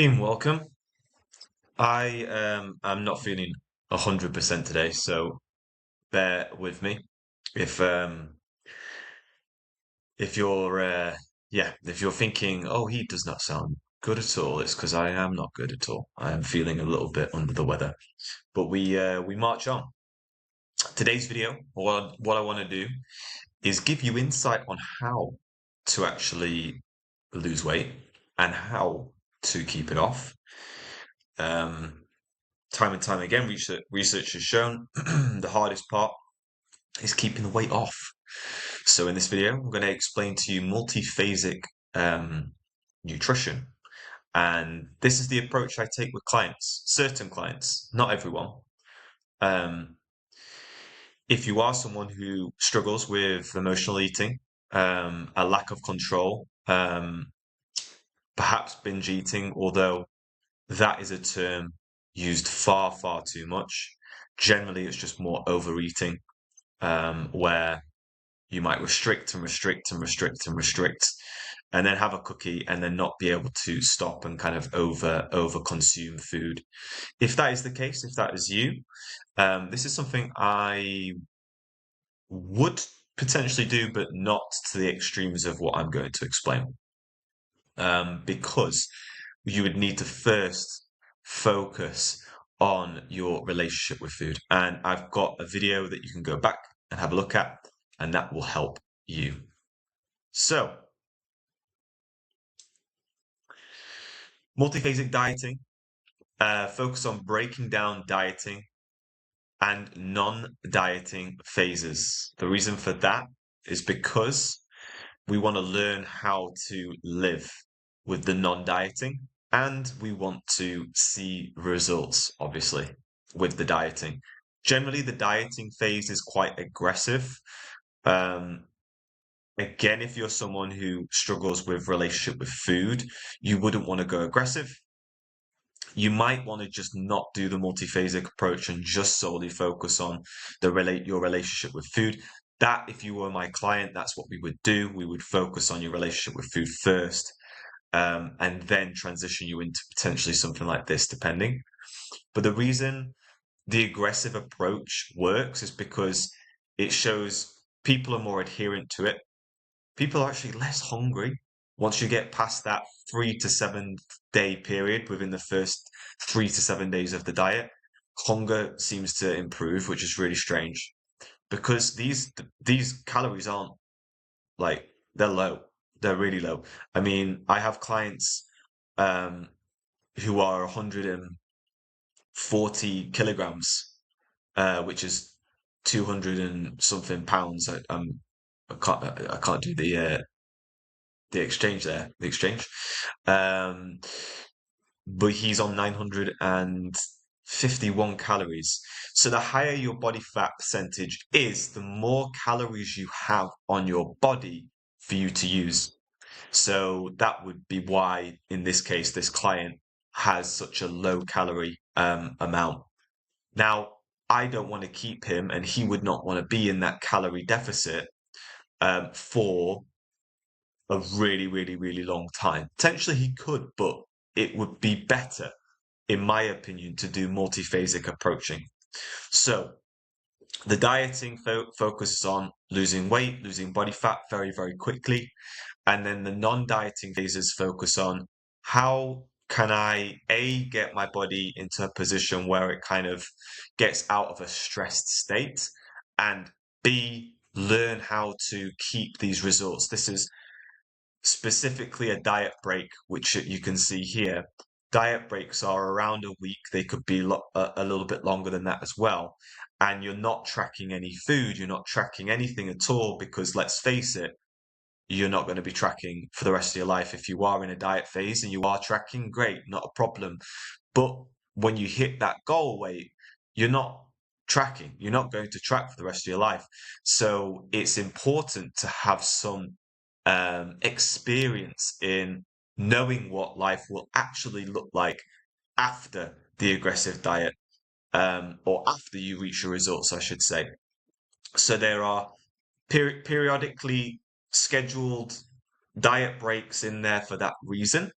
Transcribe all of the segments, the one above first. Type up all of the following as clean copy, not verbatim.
Nadeem, welcome. I am not feeling 100% today, so bear with me. If um if you're if you're thinking, oh, he does not sound good at all, it's because I am not good at all. I am feeling a little bit under the weather. But we march on. Today's video, what I want to do is give you insight on how to actually lose weight and how to keep it off. Um, Time and time again, research has shown the hardest part is keeping the weight off. So in this video, I'm going to explain to you multiphasic nutrition. And this is the approach I take with clients, certain clients, not everyone. Um, if you are someone who struggles with emotional eating, a lack of control, perhaps binge eating, although that is a term used far, far too much. Generally, it's just more overeating, where you might restrict and restrict and restrict and restrict, and then have a cookie and then not be able to stop and kind of over consume food. If that is the case, if that is you, this is something I would potentially do, but not to the extremes of what I'm going to explain. Because you would need to first focus on your relationship with food. And I've got a video that you can go back and have a look at, and that will help you. So, multiphasic dieting, focus on breaking down dieting and non-dieting phases. The reason for that is because we want to learn how to live with the non-dieting, and we want to see results, obviously, with the dieting. Generally, the dieting phase is quite aggressive. Again, if you're someone who struggles with relationship with food, you wouldn't want to go aggressive. You might want to just not do the multiphasic approach and just solely focus on your relationship with food. That, if you were my client, that's what we would do. We would focus on your relationship with food first, and then transition you into potentially something like this, depending. But the reason the aggressive approach works is because it shows people are more adherent to it. People are actually less hungry once you get past that 3 to 7 day period within the first 3 to 7 days of the diet. Hunger seems to improve, which is really strange because these calories aren't like they're low. They're really low. I mean, I have clients um, who are 140 kilograms, which is 200 and something pounds. I can't do the exchange there, the exchange. Um, but he's on 951 calories. So the higher your body fat percentage is, the more calories you have on your body for you to use. So that would be why, in this case, this client has such a low calorie amount. Now, I don't want to keep him, and he would not want to be in that calorie deficit for a really, really, really long time. Potentially he could, but it would be better, in my opinion, to do multiphasic approaching. So the dieting focuses on losing weight, losing body fat very, very quickly. And then the non-dieting phases focus on how can I, A, get my body into a position where it kind of gets out of a stressed state, and B, learn how to keep these results. This is specifically a diet break, which you can see here. Diet breaks are around a week. They could be a little bit longer than that as well. And you're not tracking any food. You're not tracking anything at all because, let's face it, you're not going to be tracking for the rest of your life. If you are in a diet phase and you are tracking, great, not a problem. But when you hit that goal weight, you're not tracking. You're not going to track for the rest of your life. So it's important to have some experience in knowing what life will actually look like after the aggressive diet, or after you reach your results, I should say. So there are periodically scheduled diet breaks in there for that reason.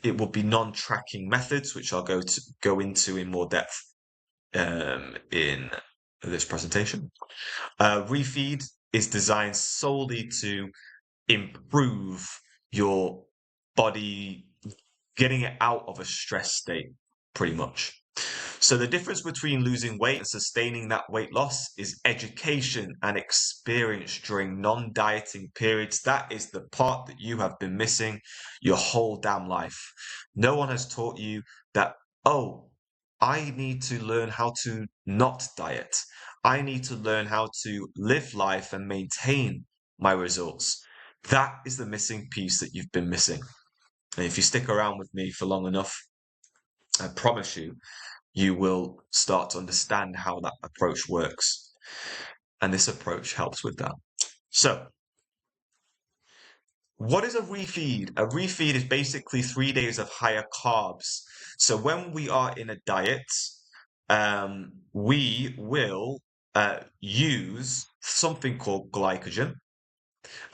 it will be non-tracking methods, which I'll go into in more depth in this presentation. Refeed is designed solely to improve your body, getting it out of a stress state, pretty much. So the difference between losing weight and sustaining that weight loss is education and experience during non-dieting periods. That is the part that you have been missing your whole damn life. No one has taught you that, oh, I need to learn how to not diet. I need to learn how to live life and maintain my results. That is the missing piece that you've been missing. And if you stick around with me for long enough, I promise you, you will start to understand how that approach works. And this approach helps with that. So, what is a refeed? A refeed is basically 3 days of higher carbs. So when we are in a diet, we will use something called glycogen.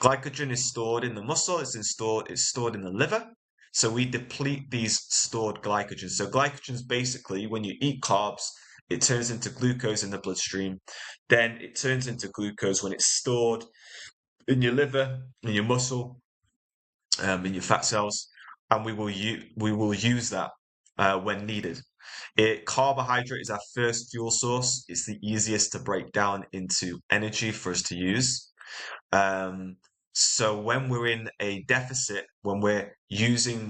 Glycogen is stored in the muscle, it's stored in the liver. So we deplete these stored glycogen. So glycogen is basically when you eat carbs, it turns into glucose in the bloodstream. Then it turns into glucose when it's stored in your liver, in your muscle, in your fat cells, and we will use that when needed. Carbohydrate is our first fuel source. It's the easiest to break down into energy for us to use. So when we're in a deficit, when we're using,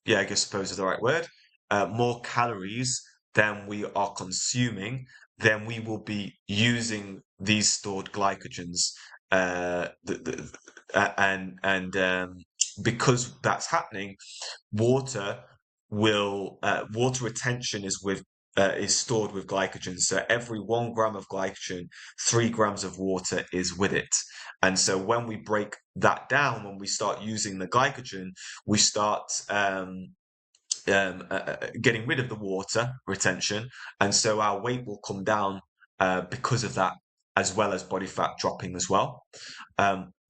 yeah, I suppose is the right word, more calories than we are consuming, then we will be using these stored glycogens, because that's happening, water retention is stored with glycogen. So every 1 gram of glycogen, 3 grams of water is with it. And so when we break that down, when we start using the glycogen, we start getting rid of the water retention. And so our weight will come down because of that, as well as body fat dropping as well.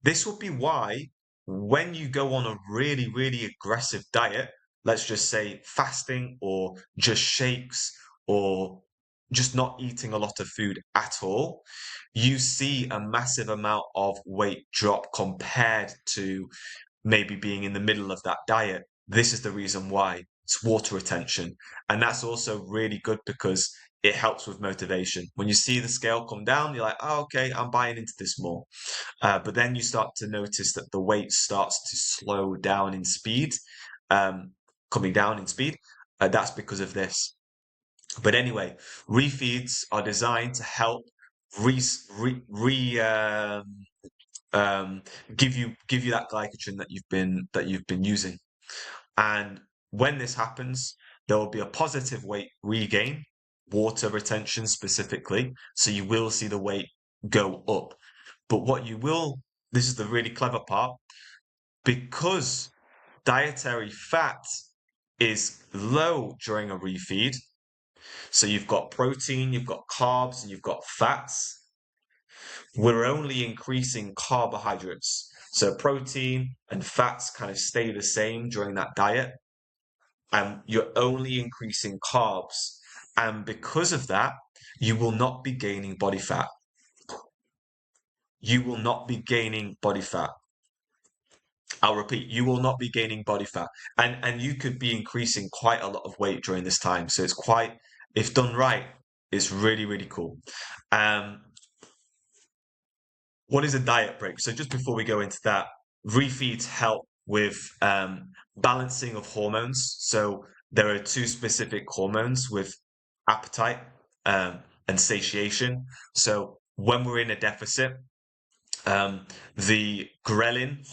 This would be why when you go on a really, really aggressive diet, let's just say fasting or just shakes or just not eating a lot of food at all, you see a massive amount of weight drop compared to maybe being in the middle of that diet. This is the reason why. It's water retention. And that's also really good because it helps with motivation. When you see the scale come down, you're like, oh, okay, I'm buying into this more. But then you start to notice that the weight starts to slow down in speed, coming down in speed. That's because of this. But anyway, refeeds are designed to help give you that glycogen that you've been using. And when this happens, there will be a positive weight regain, water retention specifically. So you will see the weight go up. But this is the really clever part, because dietary fat is low during a refeed. So you've got protein, you've got carbs, and you've got fats. We're only increasing carbohydrates. So protein and fats kind of stay the same during that diet. And you're only increasing carbs. And because of that, you will not be gaining body fat. You will not be gaining body fat. I'll repeat, you will not be gaining body fat. And you could be increasing quite a lot of weight during this time. So if done right, it's really, really cool. What is a diet break? So just before we go into that, refeeds help with balancing of hormones. So there are 2 specific hormones with appetite and satiation. So when we're in a deficit, the ghrelin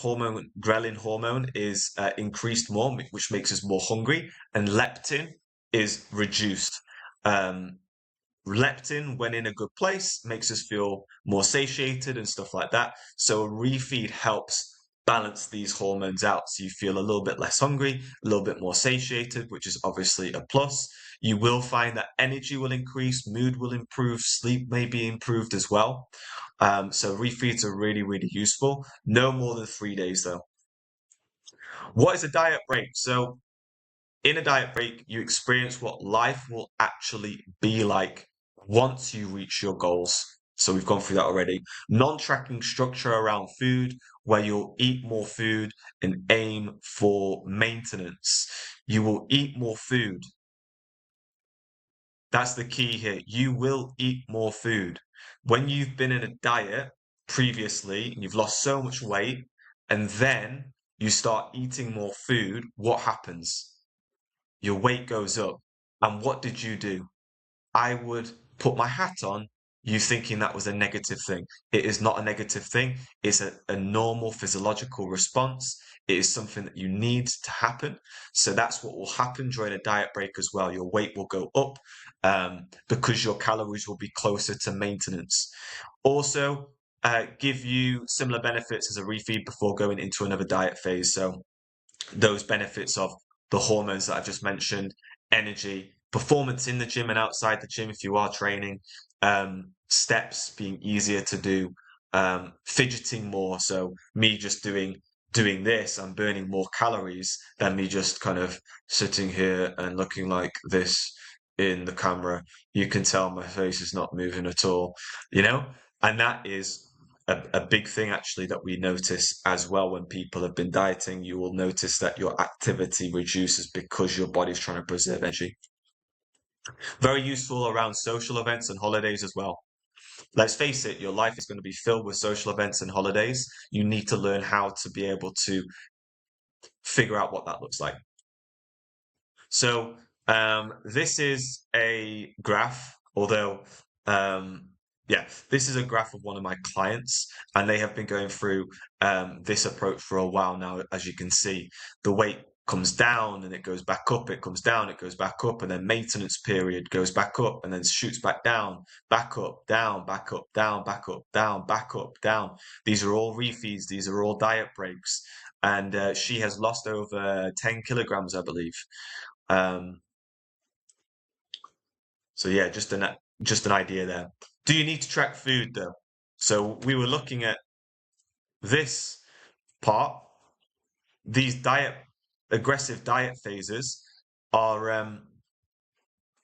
hormone is increased more, which makes us more hungry, and leptin is reduced. Leptin, when in a good place, makes us feel more satiated and stuff like that. So a refeed helps balance these hormones out. So you feel a little bit less hungry, a little bit more satiated, which is obviously a plus. You will find that energy will increase, mood will improve, sleep may be improved as well. So refeeds are really, really useful. No more than 3 days though. What is a diet break? So in a diet break, you experience what life will actually be like once you reach your goals. So we've gone through that already. Non-tracking structure around food, where you'll eat more food and aim for maintenance. You will eat more food. That's the key here. You will eat more food. When you've been in a diet previously and you've lost so much weight, and then you start eating more food, what happens? Your weight goes up. And what did you do? I would put my hat on you thinking that was a negative thing. It is not a negative thing. It's a normal physiological response. It is something that you need to happen. So that's what will happen during a diet break as well. Your weight will go up because your calories will be closer to maintenance. Also, give you similar benefits as a refeed before going into another diet phase. So those benefits of the hormones that I've just mentioned, energy, performance in the gym and outside the gym if you are training, steps being easier to do, fidgeting more. So me just doing this, I'm burning more calories than me just kind of sitting here and looking like this in the camera. You can tell my face is not moving at all, you know? And that is a big thing actually that we notice as well when people have been dieting. You will notice that your activity reduces because your body's trying to preserve energy. Very useful around social events and holidays as well. Let's face it, your life is going to be filled with social events and holidays. You need to learn how to be able to figure out what that looks like. So this is a graph, although yeah, this is a graph of one of my clients, and they have been going through this approach for a while now. As you can see, the weight comes down and it goes back up, it comes down, it goes back up, and then maintenance period goes back up and then shoots back down, back up, down, back up, down, back up, down, back up, down. These are all refeeds, these are all diet breaks. And she has lost over 10 kilograms, I believe. So yeah, just an idea there. Do you need to track food though? So we were looking at this part. These aggressive diet phases are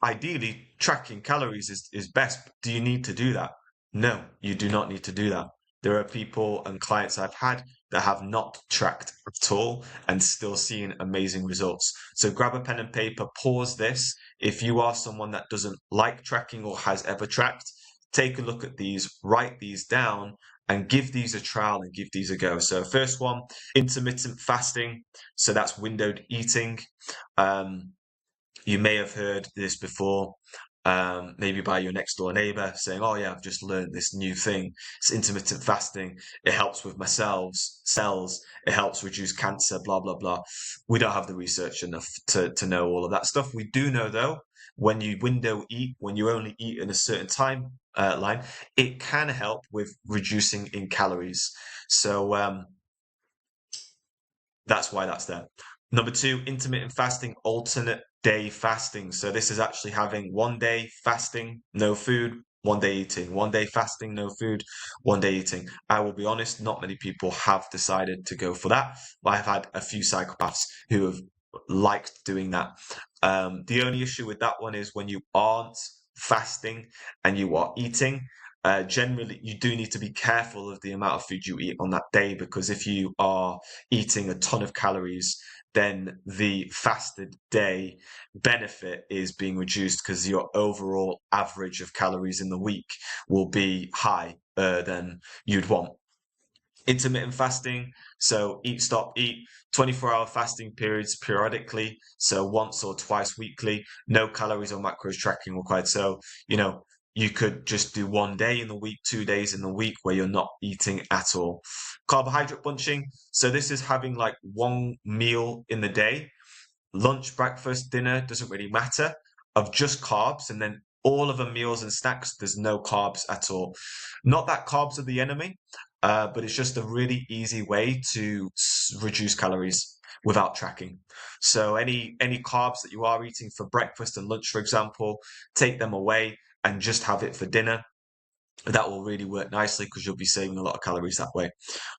ideally tracking calories is best. Do you need to do that? No, you do not need to do that. There are people and clients I've had that have not tracked at all and still seen amazing results. So grab a pen and paper, pause this. If you are someone that doesn't like tracking or has ever tracked, take a look at these, write these down, and give these a trial and give these a go. So first one, intermittent fasting. So that's windowed eating. You may have heard this before, maybe by your next door neighbor saying, "Oh yeah, I've just learned this new thing. It's intermittent fasting. It helps with my cells. It helps reduce cancer. Blah blah blah." We don't have the research enough to know all of that stuff. We do know though, when you window eat, when you only eat in a certain time line, it can help with reducing in calories. So that's why that's there. Number two, intermittent fasting, alternate day fasting. So this is actually having 1 day fasting, no food, 1 day eating, 1 day fasting, no food, 1 day eating. I will be honest, not many people have decided to go for that. I've had a few psychopaths who have liked doing that. The only issue with that one is when you aren't fasting and you are eating, generally you do need to be careful of the amount of food you eat on that day, because if you are eating a ton of calories, then the fasted day benefit is being reduced because your overall average of calories in the week will be higher than you'd want. Intermittent fasting, so eat, stop, eat, 24-hour fasting periods periodically, so once or twice weekly, no calories or macros tracking required. So, you could just do 1 day in the week, 2 days in the week where you're not eating at all. Carbohydrate bunching, so this is having like one meal in the day, lunch, breakfast, dinner, doesn't really matter, of just carbs, and then all of the meals and snacks, there's no carbs at all. Not that carbs are the enemy, but it's just a really easy way to reduce calories without tracking. So any carbs that you are eating for breakfast and lunch, for example, take them away and just have it for dinner. That will really work nicely because you'll be saving a lot of calories that way.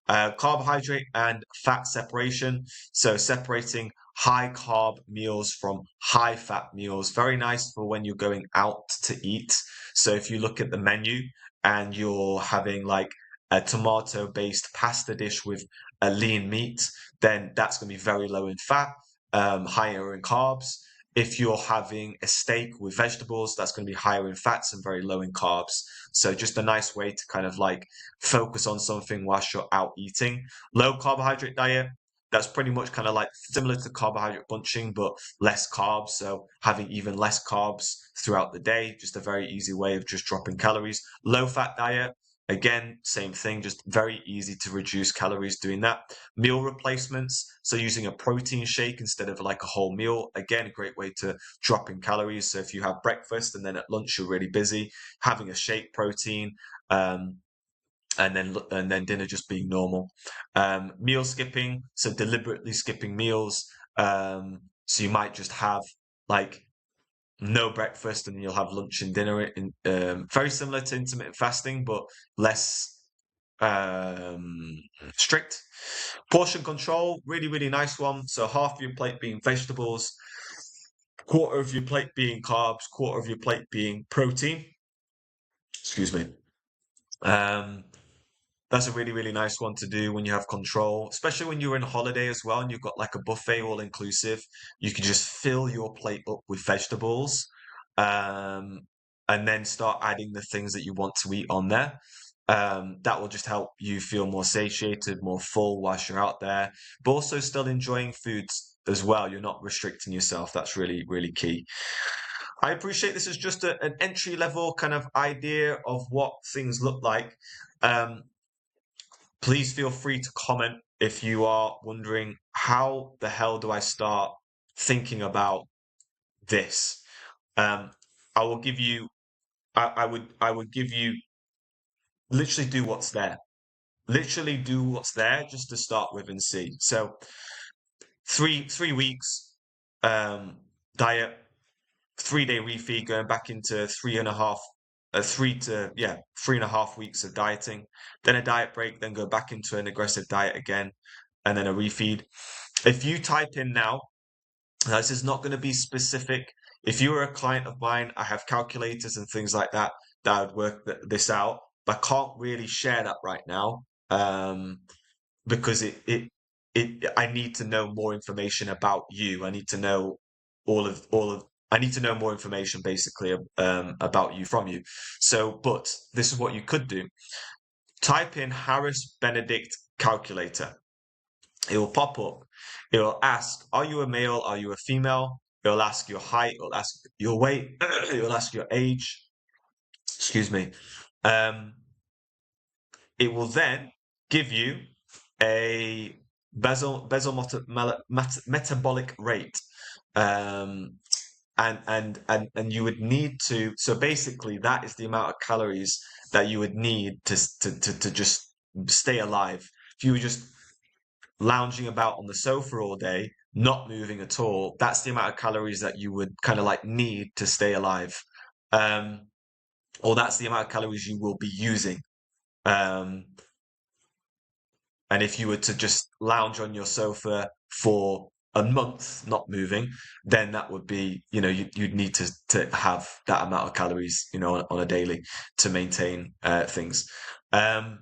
Carbohydrate and fat separation. So separating high carb meals from high fat meals. Very nice for when you're going out to eat. So if you look at the menu and you're having like a tomato based pasta dish with a lean meat, then that's going to be very low in fat, higher in carbs. If you're having a steak with vegetables, that's going to be higher in fats and very low in carbs. So just a nice way to kind of like focus on something whilst you're out eating. Low carbohydrate diet, that's pretty much kind of like similar to carbohydrate bunching, but less carbs. So having even less carbs throughout the day, just a very easy way of just dropping calories. Low fat diet, again, same thing, just very easy to reduce calories doing that. Meal replacements, so using a protein shake instead of like a whole meal, again, a great way to drop in calories. So if you have breakfast and then at lunch you're really busy, having a shake protein, and then dinner just being normal. Meal skipping, so deliberately skipping meals. So you might just have like no breakfast and you'll have lunch and dinner in very similar to intermittent fasting, but less strict. Portion control, really, really nice one. So half of your plate being vegetables, quarter of your plate being carbs, quarter of your plate being protein. Excuse me. That's a really, really nice one to do when you have control, especially when you're in a holiday as well and you've got like a buffet all inclusive. You can just fill your plate up with vegetables, um, and then start adding the things that you want to eat on there. That will just help you feel more satiated, more full whilst you're out there, but also still enjoying foods as well. You're not restricting yourself. That's really, really key. I appreciate this is just an entry level kind of idea of what things look like. Um, Please feel free to comment if you are wondering how the hell do I start thinking about this. Um, I will give you. I would give you literally do what's there. Literally do what's there just to start with and see. So 3 weeks diet, 3 day refeed, going back into 3.5 weeks of dieting, then a diet break, then go back into an aggressive diet again, and then a refeed. If you type in now, this is not going to be specific. If you are a client of mine, I have calculators and things like that that would work this out, but I can't really share that right now, because I need to know more information about you. I need to know I need to know more information basically about you from you. So, but this is what you could do. Type in Harris Benedict calculator. It will pop up. It will ask, are you a male? Are you a female? It will ask your height. It will ask your weight. It will ask your age. Excuse me. It will then give you a metabolic rate. And you would need to, so basically that is the amount of calories that you would need to just stay alive. If you were just lounging about on the sofa all day, not moving at all, that's the amount of calories that you would kind of like need to stay alive. Or that's the amount of calories you will be using. Um, and if you were to just lounge on your sofa for a month, not moving, then that would be, you'd need to have that amount of calories, on a daily to maintain things. Then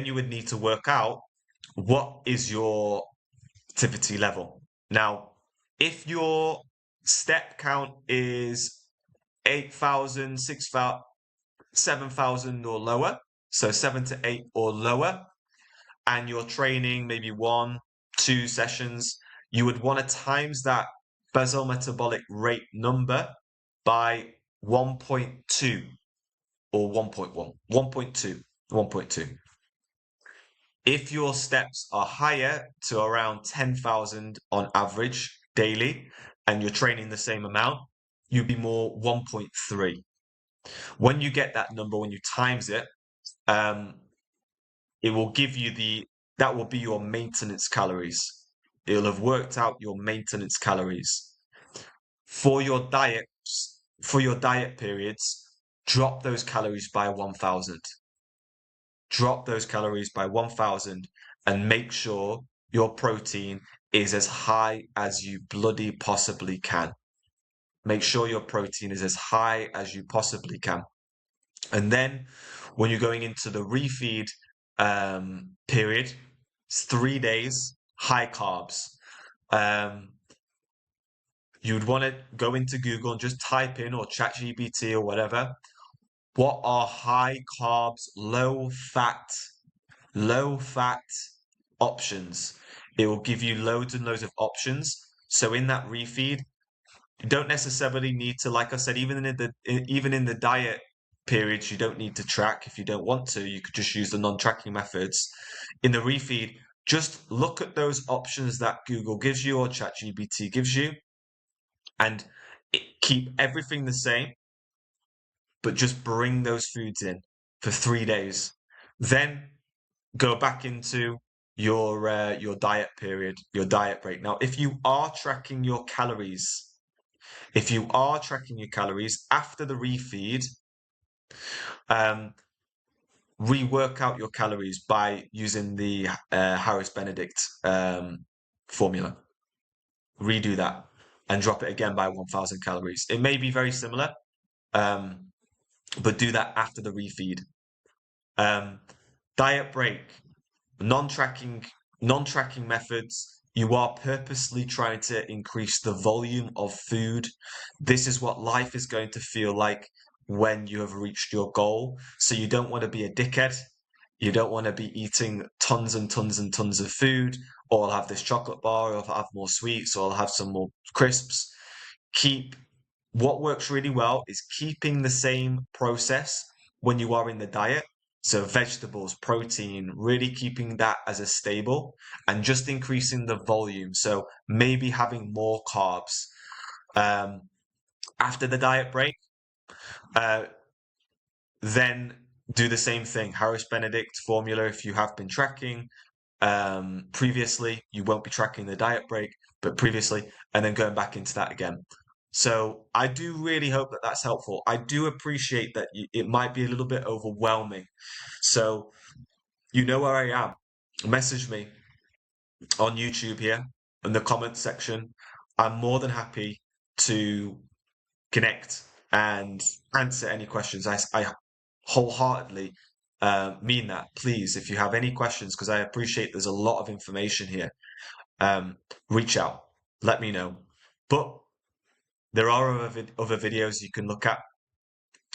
you would need to work out what is your activity level. Now, if your step count is 8,000, 6,000, 7,000 or lower, so 7 to 8 or lower, and you're training maybe 1, 2 sessions, you would want to times that basal metabolic rate number by 1.2 or 1.1, 1.2, 1.2. If your steps are higher to around 10,000 on average daily, and you're training the same amount, you'd be more 1.3. When you get that number, when you times it, it will give you that will be your maintenance calories. It'll have worked out your maintenance calories. For your diet periods, drop those calories by 1,000. Drop those calories by 1,000 and make sure your protein is as high as you bloody possibly can. Make sure your protein is as high as you possibly can. And then when you're going into the refeed period, it's 3 days, high carbs. You'd want to go into Google and just type in, or ChatGPT or whatever, what are high carbs, low fat options. It will give you loads and loads of options. So in that refeed, you don't necessarily need to, like I said, even in the diet periods, you don't need to track if you don't want to. You could just use the non-tracking methods. In the refeed, just look at those options that Google gives you or ChatGPT gives you, and keep everything the same, but just bring those foods in for 3 days. Then go back into your diet period, your diet break. Now, if you are tracking your calories after the refeed, rework out your calories by using the Harris-Benedict formula. Redo that and drop it again by 1,000 calories. It may be very similar, but do that after the refeed. Diet break, non-tracking methods. You are purposely trying to increase the volume of food. This is what life is going to feel like when you have reached your goal. So you don't want to be a dickhead. You don't want to be eating tons and tons and tons of food, or I'll have this chocolate bar, or I'll have more sweets, or I'll have some more crisps. What works really well is keeping the same process when you are in the diet. So vegetables, protein, really keeping that as a stable and just increasing the volume. So maybe having more carbs. After the diet break, then do the same thing. Harris-Benedict formula if you have been tracking previously. You won't be tracking the diet break, but previously, and then going back into that again. So I do really hope that that's helpful. I do appreciate that it might be a little bit overwhelming. So you know where I am. Message me on YouTube here in the comments section. I'm more than happy to connect and answer any questions. I wholeheartedly mean that. Please, if you have any questions, because I appreciate there's a lot of information here, reach out, let me know. But there are other videos you can look at.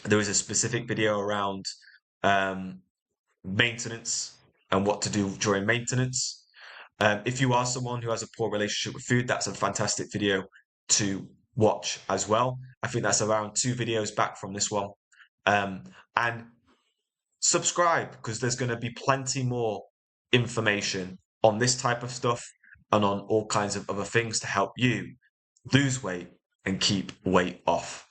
There is a specific video around maintenance and what to do during maintenance. If you are someone who has a poor relationship with food, that's a fantastic video to watch as well. I think that's around 2 videos back from this one. And subscribe, because there's going to be plenty more information on this type of stuff and on all kinds of other things to help you lose weight and keep weight off.